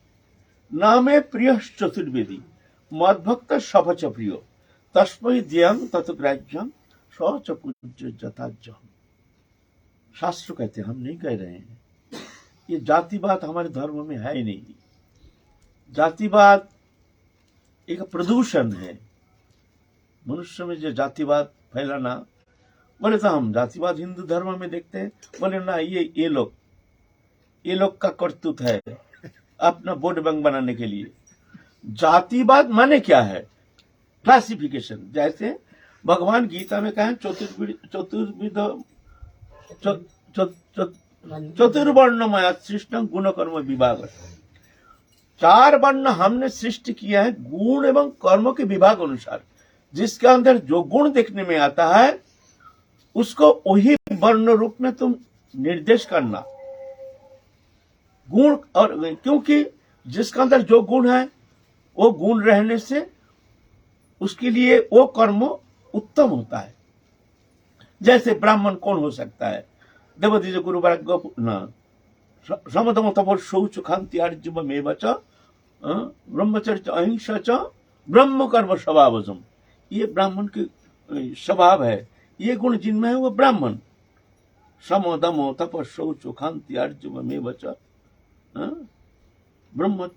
नाम प्रिय चतुर्वेदी मद्भक्त सपच प्रिय तस्मै दियं तद्ग्राह्यं सच पूज्य जताज्यं। शास्त्र कहते हैं, हम नहीं कह रहे हैं। ये जातिवाद हमारे धर्म में है ही नहीं। जातिवाद एक प्रदूषण है। मनुष्य में जो जातिवाद फैलाना, बोले तो हम जातिवाद हिंदू धर्म में देखते हैं, बोले ना ये लोग का करतूत है अपना वोट बैंक बनाने के लिए। जातिवाद माने क्या है? क्लासिफिकेशन। जैसे भगवान गीता में कहें चतुर्वर्ण सृष्टि गुण कर्म विभाग। 4 वर्ण हमने सृष्टि किया है गुण एवं कर्म के विभाग अनुसार। जिसके अंदर जो गुण देखने में आता है उसको वही वर्ण रूप में तुम निर्देश करना। गुण, और क्योंकि जिसके अंदर जो गुण है वो गुण रहने से उसके लिए वो कर्म उत्तम होता है। जैसे ब्राह्मण कौन हो सकता है? देवदीज गुरु समतम तपो शौच खांति आर्जवमेव च ब्रह्मचर्य अहिंसा च ब्रह्म कर्म स्वभावजम। ये ब्राह्मण के स्वभाव है, ये गुण जिनमें है वो ब्राह्मण। समो दमो तप शौचो खांति अर्जुव में वच, ब्रह्म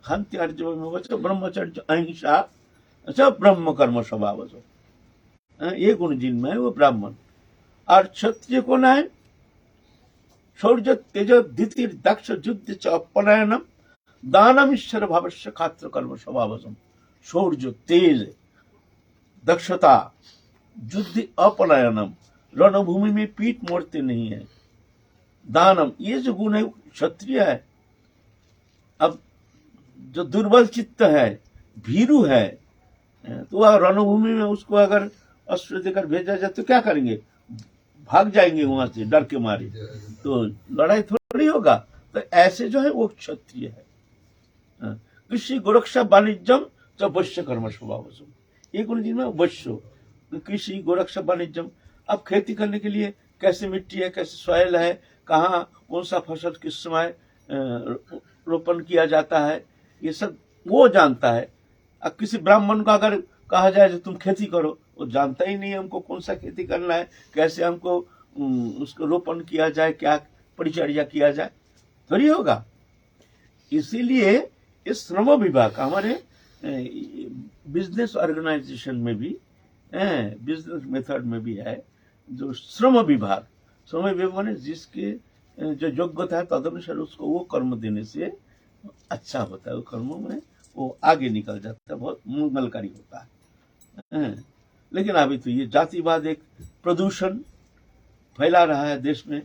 खांति अर्जुव में वच ब्रह्मचर्य अहिंसा सब ब्रह्म कर्म स्वभाव, ये गुण जिनमें है वो ब्राह्मण। और क्षत्रिय कौन है? शौर्य तेज धीतिर दक्ष युद्ध च अपनयनम दानम ईश्वर भवस्य खात्र कर्म स्वभावसम। शौर्य तेज, दक्षता, युद्ध अपनयनम, रणभूमि में पीठ मोड़ते नहीं है, दानम, ये जो गुण है क्षत्रिय है। अब जो दुर्बल चित्त है, भीरू है, तो वह रणभूमि में उसको अगर अस्त्र देकर भेजा जाए तो क्या करेंगे? भाग जाएंगे वहां से डर के मारे, तो लड़ाई थोड़ी होगा। तो ऐसे जो है वो क्षत्रिय है। कृषि गोरक्षा वाणिज्यम च वश्य कर्म स्वभाव, ये गुण जिनमें वश्य, कृषि गोरक्षा वाणिज्यम। अब खेती करने के लिए कैसे मिट्टी है, कैसे सॉइल है, कहाँ कौन सा फसल किस समय रोपण किया जाता है, ये सब वो जानता है। अब किसी ब्राह्मण का अगर कहा जाए जो तुम खेती करो, वो जानता ही नहीं है हमको कौन सा खेती करना है, कैसे हमको उसको रोपण किया जाए, क्या परिचर्या किया जाए, थोड़ी होगा। इसीलिए इस श्रम विभाग हमारे बिजनेस ऑर्गेनाइजेशन में भी, बिजनेस मेथड में भी है जो श्रम विभाग। श्रम विभाग माने जिसके जो योग्यता है तदनुसार उसको वो कर्म देने से अच्छा होता है, वो कर्मों में वो आगे निकल जाता है, बहुत मंगलकारी होता है। लेकिन अभी तो ये जातिवाद एक प्रदूषण फैला रहा है देश में।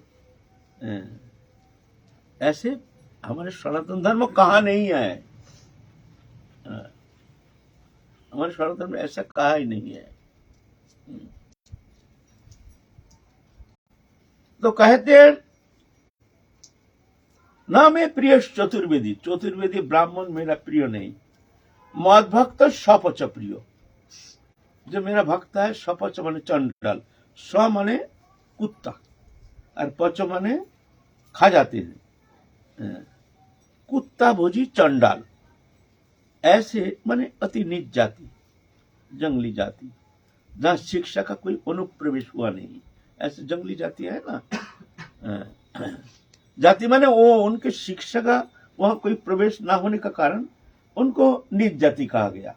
ऐसे हमारे सनातन धर्म कहा नहीं है, हमारे सनातन धर्म में ऐसा कहा ही नहीं है। तो कहते हैं ना मैं प्रिय चतुर्वेदी, चतुर्वेदी ब्राह्मण मेरा प्रिय नहीं। मद भक्त सपच प्रिय, जो मेरा भक्त है, सपच माने चंडाल, स माने कुत्ता और पच माने खा जाते हैं, कुत्ता भोजी चंडाल, ऐसे माने अति नीच जाति, जंगली जाति, जहां शिक्षा का कोई अनुप्रवेश हुआ नहीं, ऐसे जंगली जाति है ना। जाति माने वो उनके शिक्षा का वहां कोई प्रवेश ना होने का कारण उनको नीच जाति कहा गया।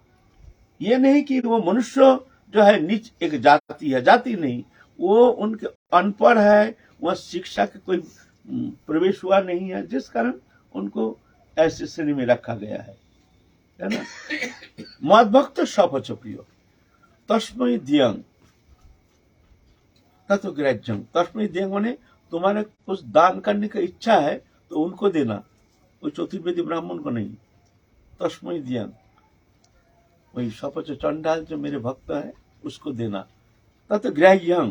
ये नहीं कि वो मनुष्य जो है नीच एक जाति है, जाति नहीं, वो उनके अनपढ़ है, वह शिक्षा के कोई प्रवेश हुआ नहीं है, जिस कारण उनको ऐसे श्रेणी में रखा गया है ना। मद्भक्त सपच प्रिय तस्मै दियंग तत्व ग्राह्यं, तस्मै दियंग माने तुम्हारे कुछ दान करने की इच्छा है तो उनको देना, कोई चतुर्वेदी ब्राह्मण को नहीं। तस्मै दियंग, वही सपच चंडाल जो मेरे भक्त है उसको देना। तत्व ग्राह्यं,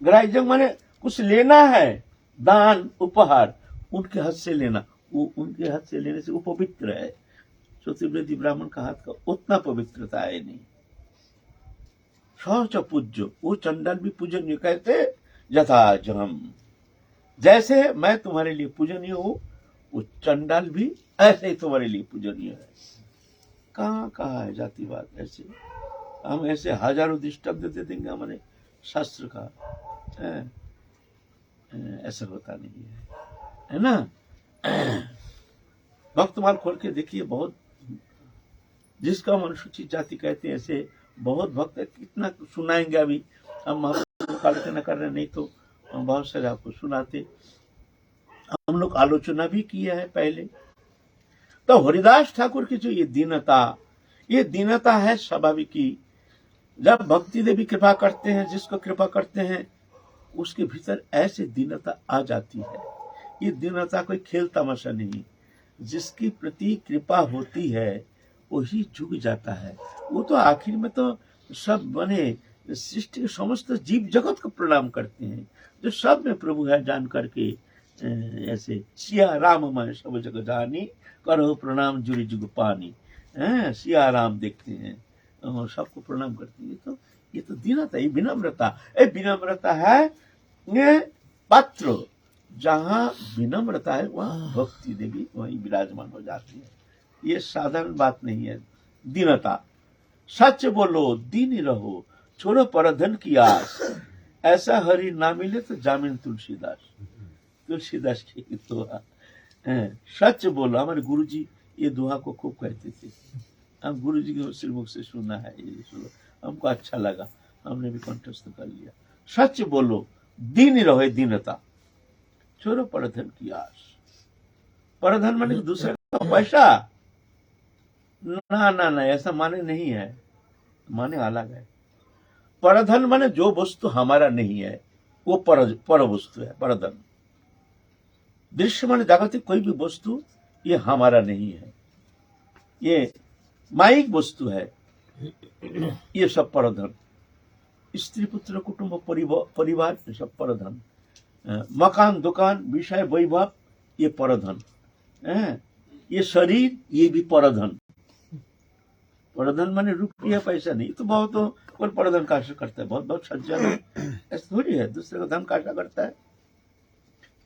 ग्राह्यं माने कुछ लेना है, दान उपहार उनके हाथ से लेना, वो उनके हाथ से लेने से वो पवित्र है। चतुर्वेदी ब्राह्मण का हाथ का उतना पवित्रता है नहीं। सहज पूज्य, वो चंडाल भी पूजनीय, कहते यथा जम, जैसे मैं तुम्हारे लिए पूजनीय हूं, वो चंडाल भी ऐसे ही तुम्हारे लिए पूजनीय है। कहाँ कहा है जातिवाद? ऐसे हम ऐसे हजारों दृष्टांत दे देंगे हमारे शास्त्र का, ऐसा होता नहीं है ना। भक्तमाल खोल के देखिए, बहुत जिसका हम अनुसूचित जाति कहते हैं, ऐसे बहुत भक्त है। कितना सुनाएंगे अभी, हम आलोचना कर रहे, नहीं तो बहुत सारे आपको सुनाते। हम लोग आलोचना भी किया है पहले। तो हरिदास ठाकुर की जो ये दीनता है स्वाभाविक की। जब भक्ति देवी कृपा करते हैं, जिसको कृपा करते हैं, उसके भीतर ऐसे दीनता आ जाती है। ये दीनता कोई खेल तमाशा नहीं, जिसकी प्रति कृपा होती है वही झुक जाता है। वो तो आखिर में तो सब बने सृष्टि के समस्त जीव जगत को प्रणाम करते हैं, जो सब में प्रभु है जान करके। ऐसे सिया राम मैं सब जग जानी, करो प्रणाम जुरी जुग पानी। सिया राम देखते हैं, सबको प्रणाम करते हैं। ये तो दीनता, ये विनम्रता, विनम्रता है ये पात्र। जहाँ विनम्रता है वहाँ भक्ति देवी वहीं विराजमान हो जाती है। ये साधारण बात नहीं है। दीनता सच बोलो, दीन रहो, छोड़ो परधन की आस, ऐसा हरि ना मिले तो जामिन तुलसीदास। तुलसीदास की दोहा है। सच बोलो, हमारे गुरुजी ये दोहा को खूब कहते थे, हम गुरुजी के श्रीमुख से सुना है, ये सुनो, हमको अच्छा लगा, हमने भी कंठस्थ कर लिया। सच बोलो, दीन रहो, दीनता, छोड़ो परधन की आस। परधन माने दूसरे का पैसा, ना ना ना, ऐसा माने नहीं है, माने अलग है। परधन माने जो वस्तु हमारा नहीं है वो पर वस्तु है परधन। दृश्य माने जागतिक कोई भी वस्तु ये हमारा नहीं है, ये माइक वस्तु है, ये सब परधन। स्त्री पुत्र कुटुंब परिवार ये सब परधन। मकान दुकान विषय वैभव ये परधन। ये शरीर ये भी परधन। परधन माने रुपया पैसा नहीं, तो बहुत कोई परधन काशा करता है, बहुत बहुत सज्जन है, ऐसा थोड़ी है दूसरे का धन काशा करता है।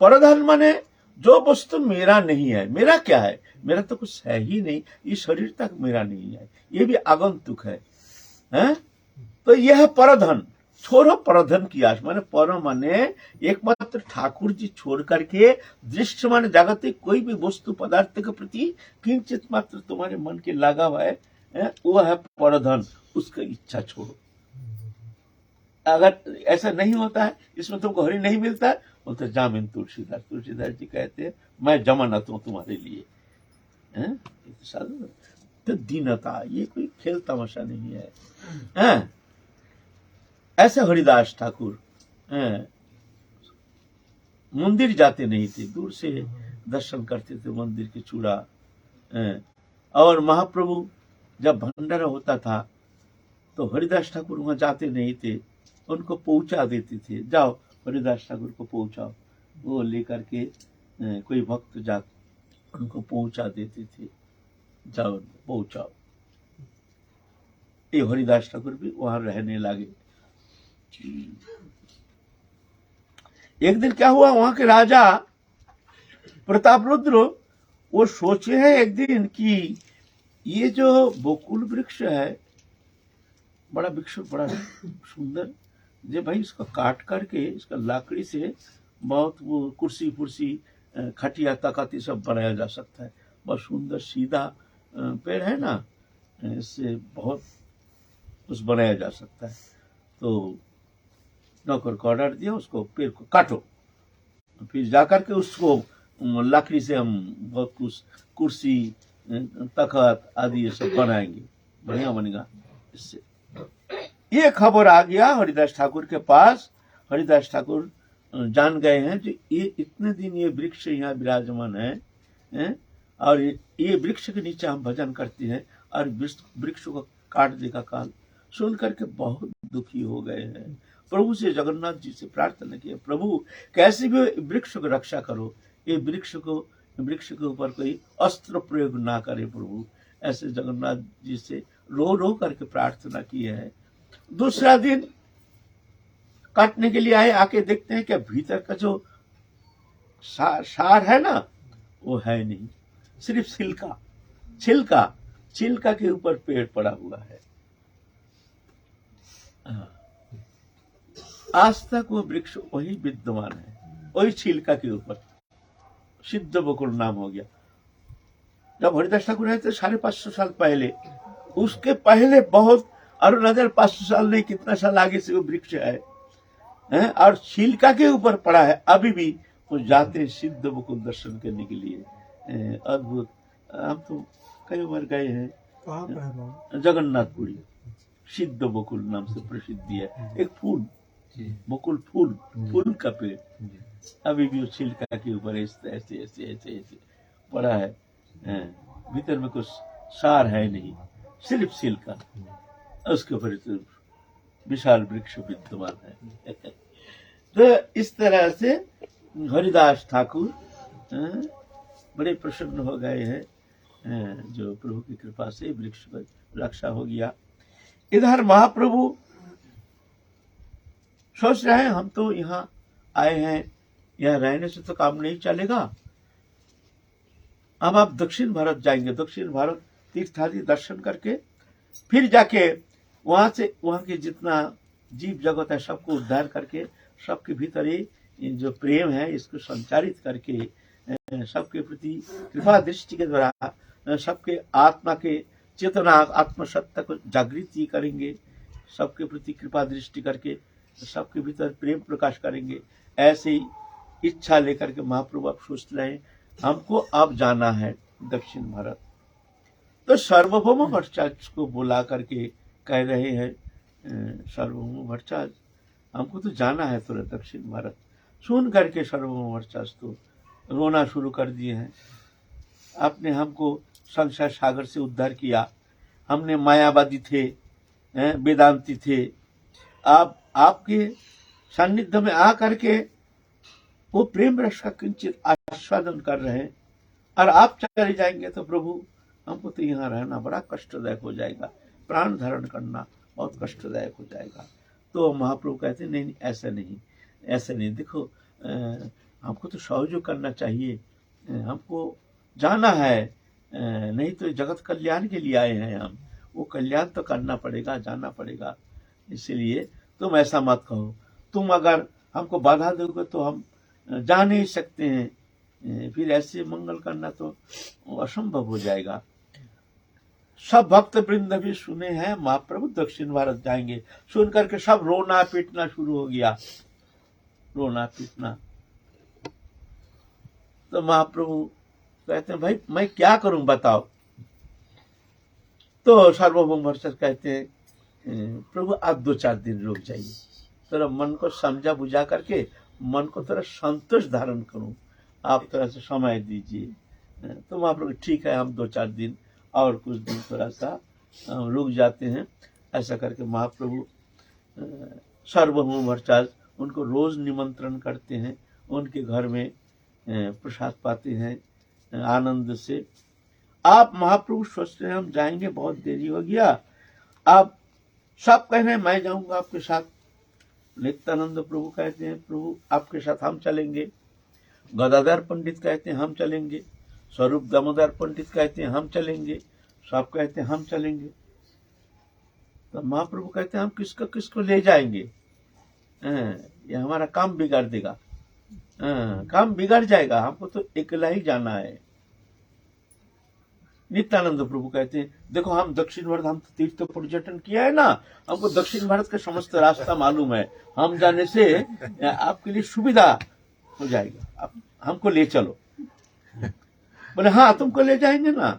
परधन माने जो वस्तु मेरा नहीं है। मेरा क्या है, मेरा तो कुछ है ही नहीं, ये शरीर तक मेरा नहीं है, ये भी आगंतुक है, तो यह है परधन। छोड़ो परधन की आश, माने पर माने एकमात्र ठाकुर जी छोड़ करके दृश्य माने जागतिक कोई भी वस्तु पदार्थ के प्रति किंचित मात्र तुम्हारे मन के लगाव है, वो है परधन, उसका इच्छा छोड़ो। अगर ऐसा नहीं होता है, इसमें तुमको हरि नहीं मिलता है, बोलते जामिन तुलसीदास। तुलसीदास जी कहते हैं मैं जमानत हूं तुम्हारे लिए। तो दीनता ये कोई खेल तमाशा नहीं है। ऐसे हरिदास ठाकुर मंदिर जाते नहीं थे, दूर से दर्शन करते थे मंदिर के चूड़ा। और महाप्रभु जब भंडारा होता था तो हरिदास ठाकुर वहां जाते नहीं थे, उनको पहुंचा देते थे, जाओ हरिदास ठाकुर को पहुंचाओ। वो लेकर के कोई भक्त जा उनको पहुंचा देते थे, जाओ पहुंचाओ। ये हरिदास ठाकुर भी वहां रहने लगे। एक दिन क्या हुआ, वहां के राजा प्रताप रुद्र वो सोचे हैं एक दिन कि ये जो बकुल वृक्ष है, बड़ा वृक्ष, बड़ा सुंदर, जे भाई इसको काट करके इसका लकड़ी से बहुत वो कुर्सी फुर्सी खटिया तकती सब बनाया जा सकता है। बहुत सुंदर सीधा पेड़ है ना, इससे बहुत कुछ बनाया जा सकता है। तो नौकर को ऑर्डर दिया, उसको पेड़ को काटो, फिर जाकर के उसको लकड़ी से हम बहुत कुछ कुर्सी तखत आदि ये सब बनाएंगे, बढ़िया बनेगा इससे। ये खबर आ गया हरिदास ठाकुर के पास। हरिदास ठाकुर जान गए हैं कि ये इतने दिन ये वृक्ष यहाँ विराजमान है और ये वृक्ष के नीचे हम भजन करते हैं और वृक्ष को काट देगा काल। सुन करके बहुत दुखी हो गए हैं। प्रभु से, जगन्नाथ जी से प्रार्थना किया, प्रभु कैसे भी वृक्ष को रक्षा करो, ये वृक्ष के ऊपर कोई अस्त्र प्रयोग ना करे प्रभु। ऐसे जगन्नाथ जी से रो रो करके प्रार्थना की है। दूसरा दिन काटने के लिए आए, आके देखते हैं कि भीतर का जो सार है ना वो है नहीं, सिर्फ छिलका के ऊपर पेड़ पड़ा हुआ है। आज तक वो वृक्ष वही विद्यमान है, वही छिलका के ऊपर। सिद्ध बकुल नाम हो गया। जब हरिदास ठाकुर आए थे 550 साल पहले, उसके पहले बहुत और 1500 साल नहीं, कितना साल आगे से वो वृक्ष है और छिलका के ऊपर पड़ा है। अभी भी वो जाते हैं सिद्ध बकुल दर्शन करने के लिए। अद्भुत। हम तो कई बार गए हैं। जगन्नाथपुरी सिद्ध बकुल नाम से प्रसिद्धि है। एक फूल, बकुल फूल का पेड़, अभी भी वो छिलका के ऊपर ऐसे ऐसे ऐसे ऐसे ऐसे पड़ा है। भीतर में कुछ सार है नहीं, सिर्फ छिलका, उसके ऊपर विशाल वृक्ष विद्यमान है। तो इस तरह से हरिदास ठाकुर बड़े प्रसन्न हो गए हैं, जो प्रभु की कृपा से वृक्ष पर रक्षा हो गया। इधर महाप्रभु सोच रहे हैं हम तो यहाँ आए हैं, यहाँ रहने से तो काम नहीं चलेगा, अब आप दक्षिण भारत जाएंगे। दक्षिण भारत तीर्थादि दर्शन करके फिर जाके वहां से वहां के जितना जीव जगत है सबको उद्धार करके सबके भीतर ये जो प्रेम है इसको संचारित करके सबके प्रति कृपा दृष्टि के द्वारा सबके आत्मा के चेतना आत्मसत्ता को जागृति करेंगे, सबके प्रति कृपा दृष्टि करके सबके भीतर प्रेम प्रकाश करेंगे। ऐसे ही इच्छा लेकर के महाप्रभु आप सोच रहे हमको अब जाना है दक्षिण भारत। तो सार्वभौम भट्टाचार्य को बुला करके कह रहे हैं सार्वभौम भट्टाचार्य हमको तो जाना है तुरंत दक्षिण भारत। सुन करके सार्वभौम भट्टाचार्य तो रोना शुरू कर दिए हैं। आपने हमको संसार सागर से उद्धार किया, हमने मायावादी थे, वेदांती थे, आप आपके सानिध्य में आ करके वो प्रेम रस का किंचित आस्वादन कर रहे हैं और आप चले जाएंगे तो प्रभु हमको तो यहाँ रहना बड़ा कष्टदायक हो जाएगा, प्राण धारण करना बहुत कष्टदायक हो जाएगा। तो महाप्रभु कहते नहीं ऐसा नहीं, ऐसा नहीं, देखो हमको तो सहयोग करना चाहिए, हमको जाना है, नहीं तो जगत कल्याण के लिए आए हैं हम, वो कल्याण तो करना पड़ेगा, जाना पड़ेगा। इसलिए तुम ऐसा मत कहो, तुम अगर हमको बाधा दोगे तो हम जा नहीं सकते हैं, फिर ऐसे मंगल करना तो असंभव हो जाएगा। सब भक्त वृंद भी सुने हैं महाप्रभु दक्षिण भारत जाएंगे, सुन करके सब रोना पीटना शुरू हो गया, रोना पीटना। तो महाप्रभु कहते हैं भाई मैं क्या करूं बताओ। तो सार्वभौम भट्टाचार्य कहते हैं प्रभु आप 2-4 दिन रुक जाइए, थोड़ा मन को समझा बुझा करके मन को थोड़ा संतोष धारण करूं, आप थोड़ा सा समय दीजिए। तो महाप्रभु ठीक है हम 2-4 दिन और कुछ दिन थोड़ा सा रुक जाते हैं। ऐसा करके महाप्रभु सार्वभौम भट्टाचार्य उनको रोज निमंत्रण करते हैं, उनके घर में प्रसाद पाते हैं आनंद से। आप महाप्रभु सोचते हैं हम जाएंगे, बहुत देरी हो गया, आप सब कह रहे हैं मैं जाऊंगा आपके साथ। नित्यानंद प्रभु कहते हैं प्रभु आपके साथ हम चलेंगे, गदाधर पंडित कहते हैं हम चलेंगे, स्वरूप दामोदर पंडित कहते हैं हम चलेंगे, सब कहते हैं हम चलेंगे। तो महाप्रभु कहते हैं हम किसको किसको ले जाएंगे, ये हमारा काम बिगाड़ देगा, काम बिगड़ जाएगा, हमको तो अकेला ही जाना है। नित्यानंद प्रभु कहते हैं देखो हम दक्षिण भारत, हम तो तीर्थ पर्यटन किया है ना, हमको दक्षिण भारत का समस्त रास्ता मालूम है, हम जाने से आपके लिए सुविधा हो जाएगा, आप हमको ले चलो। बोले हाँ तुमको ले जाएंगे ना,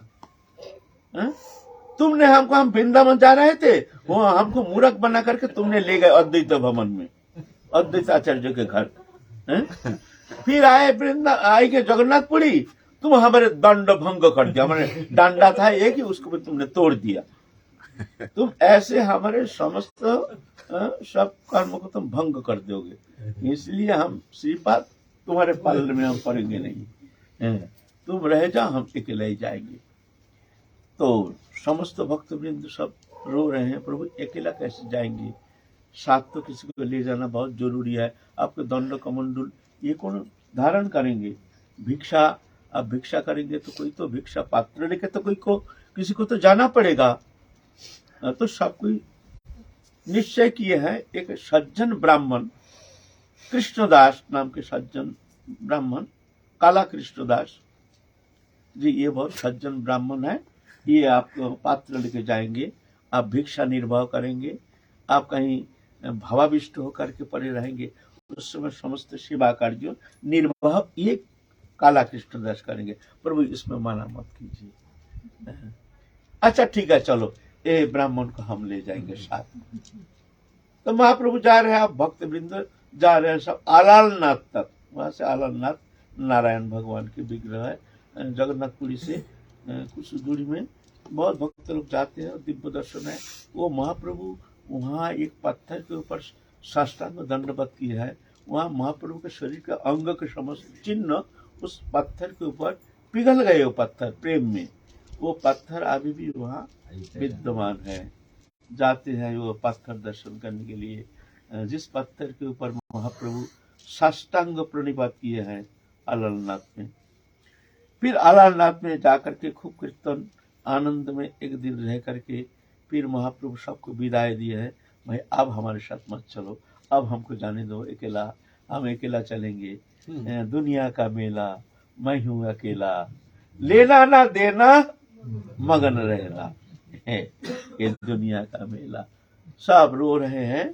तुमने हमको, हम वृंदावन जा रहे थे, वो हमको मूर्ख बना करके तुमने ले गए अद्वैत भवन में, अद्वैत आचार्य के घर, फिर आए आई के जगन्नाथपुरी, तुम हमारे दंड भंग कर दिया, हमारे डंडा था एक ही उसको भी तुमने तोड़ दिया, तुम ऐसे हमारे समस्त सब कर्म को तुम भंग कर दोगे, इसलिए हम श्रीपाद तुम्हारे पालन में हम पड़ेंगे नहीं, तुम रह जाओ हम अकेले ही जाएंगे। तो समस्त भक्त वृंद सब रो रहे हैं प्रभु अकेला कैसे जाएंगे, साथ तो किसी को ले जाना बहुत जरूरी है, आपके दंड कमंडल ये कौन धारण करेंगे, भिक्षा आप भिक्षा करेंगे तो कोई तो भिक्षा पात्र लेके तो कोई को किसी को तो जाना पड़ेगा। तो सब कोई निश्चय किए हैं, एक सज्जन ब्राह्मण कृष्णदास नाम के सज्जन ब्राह्मण, काला कृष्णदास जी, ये बहुत सज्जन ब्राह्मण है, ये आपको पात्र लेके जाएंगे, आप भिक्षा निर्वाह करेंगे, आप कहीं भावाविष्ट होकर के पड़े रहेंगे, उस समय समस्त सेवा कार्यों निर्वाह ये काला कृष्णदास करेंगे। प्रभु इसमें माना मत कीजिए। अच्छा ठीक है चलो ये ब्राह्मण को हम ले जाएंगे साथ। तो महाप्रभु जा रहे हैं, आप भक्त वृंद जा रहे हैं सब आलालनाथ तक, वहां से आलालनाथ नारायण भगवान के विग्रह है जगन्नाथपुरी से कुछ दूरी में, बहुत भक्त लोग जाते हैं, दिव्य दर्शन है। वो महाप्रभु वहाँ एक पत्थर के ऊपर साष्टांग दंडवत किया है, वहाँ महाप्रभु के शरीर के अंग के समस्त चिन्ह उस पत्थर के ऊपर पिघल गए, वो पत्थर प्रेम में, वो पत्थर अभी भी वहाँ विद्यमान है। जाते हैं वो पत्थर दर्शन करने के लिए, जिस पत्थर के ऊपर महाप्रभु साष्टांग प्रणिपात किए हैं आलालनाथ में। फिर आलालनाथ में जाकर के खूब कीर्तन आनंद में एक दिन रह करके फिर महाप्रभु सबको विदाई दिए है, भाई अब हमारे साथ मत चलो, अब हमको जाने दो अकेला, हम अकेला चलेंगे, दुनिया का मेला मैं हूँ अकेला, लेना ना देना मगन रहना, ये दुनिया का मेला। सब रो रहे हैं,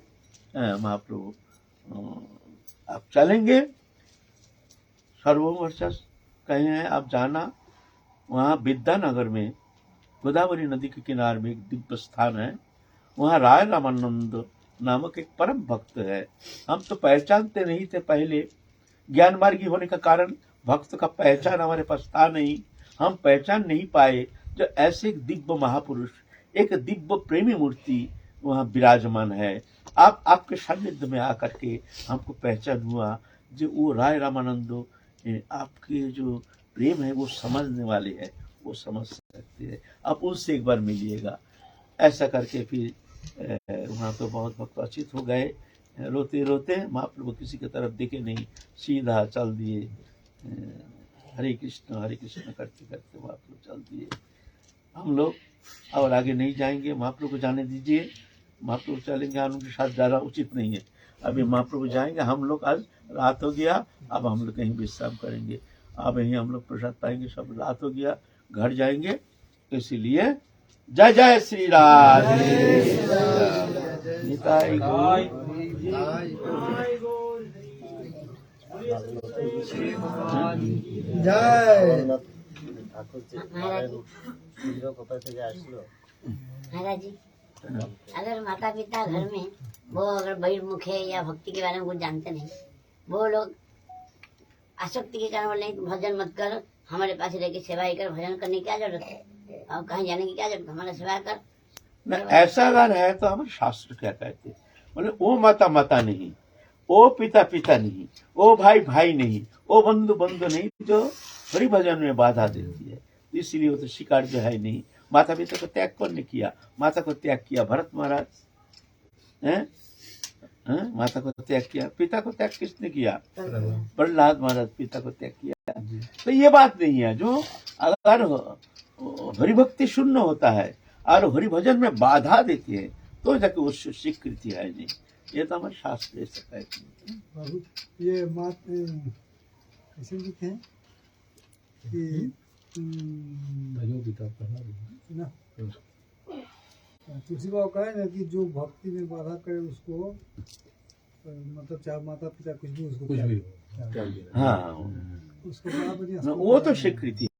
महाप्रभु आप चलेंगे, सर्ववर्चस्व कहे हैं आप जाना। वहाँ विद्यानगर में गोदावरी नदी के किनारे में एक दिव्य स्थान है, वहाँ राय रामानंद नामक एक परम भक्त है। हम तो पहचानते नहीं थे पहले, ज्ञान मार्गी होने का कारण भक्त का पहचान हमारे पास था नहीं, हम पहचान नहीं पाए जो ऐसे एक दिव्य महापुरुष, एक दिव्य प्रेमी मूर्ति वहाँ विराजमान है। आपके सानिध्य में आकर के हमको पहचान हुआ जो वो राय रामानंद आपके जो प्रेम है वो समझने वाले हैं, वो समझ सकते हैं, आप उनसे एक बार मिलिएगा। ऐसा करके फिर वहाँ तो बहुत भक्त अचित हो गए, रोते रोते महाप्रभु किसी की तरफ देखे नहीं, सीधा चल दिए, हरे कृष्ण करते करते महाप्रभु चल दिए। हम लोग और आगे नहीं जाएंगे, महाप्रभु को जाने दीजिए, महाप्रभु चलेंगे, उनके साथ ज़्यादा उचित नहीं है। अभी महाप्रभु जाएंगे, हम लोग आज रात हो गया, अब हम लोग कहीं विश्राम करेंगे, अब यहीं हम लोग प्रसाद पाएंगे, सब रात हो गया, घर जाएंगे। इसीलिए जय जय श्री राम, निताई गौर। जय महाराज जी, अगर माता पिता घर में वो अगर बहिर्मुख है या भक्ति के बारे में कुछ जानते नहीं, वो लोग आसक्ति के कारण बोले भजन मत कर, हमारे पास रह के सेवा ही कर, भजन करने की क्या जरूरत है, और कहीं जाने की क्या जरूरत, हमारा सेवा कर। न ऐसा अगर है तो हमारे शास्त्र क्या कहते हैं, बोले ओ माता माता नहीं, ओ पिता पिता नहीं, ओ भाई भाई नहीं, ओ बंधु बंधु नहीं, जो हरि भजन में बाधा देती है। इसलिए वो तो शिकार जो है नहीं। माता पिता को त्याग कौन ने किया? माता को त्याग किया भरत महाराज, हैं? माता को त्याग किया, पिता को त्याग किसने किया? प्रहलाद महाराज पिता को त्याग किया। तो ये बात नहीं है, जो अगर हरिभक्ति शून्य होता है और हरि भजन में बाधा देती है तो जाके उससे स्वीकृति है नहीं। ये तो हमारे शास्त्र ऐसा कहते हैं। बाबू ये बात कैसे लिखे हैं कि ना तुलसी बाबू कहे ना कि जो भक्ति में बाधा करे उसको मतलब चाहे माता पिता कुछ भी उसको हाँ, उसको बड़ा बढ़िया वो तो स्वीकृति